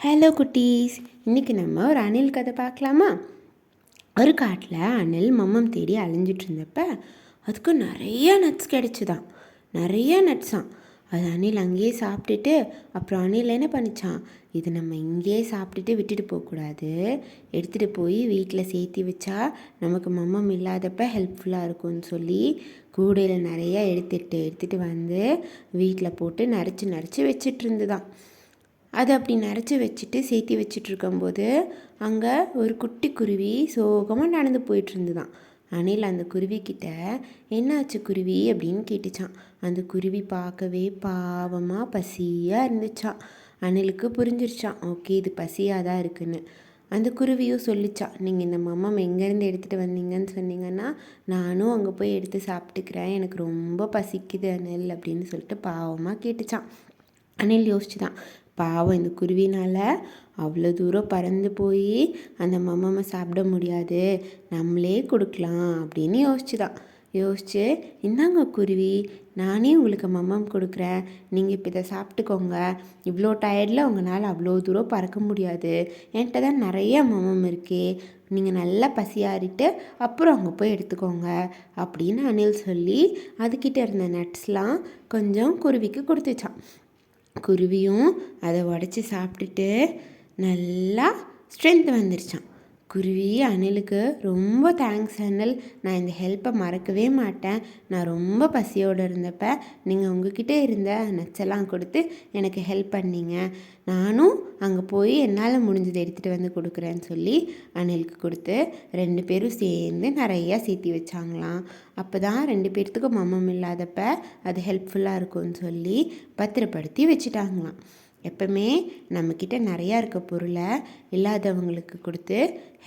Hello குட்டீஸ், இன்றைக்கி நம்ம ஒரு அணில் கதை பார்க்கலாமா? ஒரு காட்டில் அணில் மம்மம் தேடி அலைஞ்சிட்டு இருந்தப்ப அதுக்கு நிறைய நட்ஸ் கிடச்சிதான். நிறைய நட்ஸான். அது அணில் அங்கேயே சாப்பிட்டுட்டு அப்புறம் அணில் என்ன பண்ணிச்சான், இது நம்ம இங்கேயே சாப்பிட்டுட்டு விட்டுட்டு போகக்கூடாது, எடுத்துகிட்டு போய் வீட்டில் சேர்த்தி வச்சா நமக்கு மம்மம் இல்லாதப்ப ஹெல்ப்ஃபுல்லாக இருக்கும்னு சொல்லி கூடையில் நிறைய எடுத்துகிட்டு வந்து வீட்டில் போட்டு நரைச்சி வச்சிட்டு இருந்துதான். அதை அப்படி நிறச்சி வச்சுட்டு சேர்த்தி வச்சிட்ருக்கும்போது அங்கே ஒரு குட்டி குருவி சோகமாக நடந்து போயிட்டுருந்துதான். அணில் அந்த குருவிக்கிட்ட என்னாச்சு குருவி அப்படின்னு கேட்டுச்சான். அந்த குருவி பார்க்கவே பாவமாக பசியாக இருந்துச்சான். அணிலுக்கு புரிஞ்சிருச்சான், ஓகே இது பசியாக தான் இருக்குன்னு. அந்த குருவியும் சொல்லிச்சான், நீங்கள் இந்த மம்மம் எங்கேருந்து எடுத்துகிட்டு வந்தீங்கன்னு சொன்னீங்கன்னா நானும் அங்கே போய் எடுத்து சாப்பிட்டுக்கிறேன், எனக்கு ரொம்ப பசிக்குது அணில் அப்படின்னு சொல்லிட்டு பாவமாக கேட்டுச்சான். அணில் யோசிச்சுதான், பாவம் இந்த குருவினால் அவ்வளோ தூரம் பறந்து போய் அந்த மம்மம்மை சாப்பிட முடியாது, நம்மளே கொடுக்கலாம் அப்படின்னு யோசிச்சு இந்தாங்க குருவி, நானே உங்களுக்கு மம்மம் கொடுக்குறேன், நீங்கள் இப்போ இதை சாப்பிட்டுக்கோங்க, இவ்வளோ டயர்டில் உங்களால் அவ்வளோ தூரம் பறக்க முடியாது, என்கிட்ட தான் நிறைய மம்மம் இருக்கே, நீங்கள் நல்லா பசியாறிட்டு அப்புறம் அங்கே போய் எடுத்துக்கோங்க அப்படின்னு அணில் சொல்லி அதுக்கிட்ட இருந்த நட்ஸ்லாம் கொஞ்சம் குருவிக்கு கொடுத்துச்சான். குருவியும் அதை உடச்சி சாப்பிட்டுட்டு நல்லா ஸ்ட்ரென்த் வந்துருச்சான். குருவி அணிலுக்கு ரொம்ப தேங்க்ஸ் அணில், நான் இந்த ஹெல்ப்பை மறக்கவே மாட்டேன், நான் ரொம்ப பசியோடு இருந்தப்ப நீங்கள் உங்ககிட்ட இருந்த நட்ஸெல்லாம் கொடுத்து எனக்கு ஹெல்ப் பண்ணீங்க, நானும் அங்கே போய் என்னால் முடிஞ்சதை எடுத்துகிட்டு வந்து கொடுக்குறேன்னு சொல்லி அணிலுக்கு கொடுத்து 2 பேரும் சேர்ந்து நிறையா சேர்த்தி வச்சாங்களாம். அப்போ தான் 2 பேர்த்துக்கும் மம்மம் இல்லாதப்ப அது ஹெல்ப்ஃபுல்லாக இருக்கும்னு சொல்லி பத்திரப்படுத்தி வச்சுட்டாங்களாம். எப்பவுமே நம்மக்கிட்ட நிறையா இருக்க பொருளை இல்லாதவங்களுக்கு கொடுத்து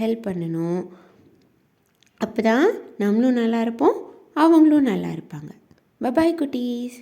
ஹெல்ப் பண்ணணும். அப்போ தான் நம்மளும் நல்லா இருப்போம், அவங்களும் நல்லா இருப்பாங்க. பபாய் குட்டீஸ்.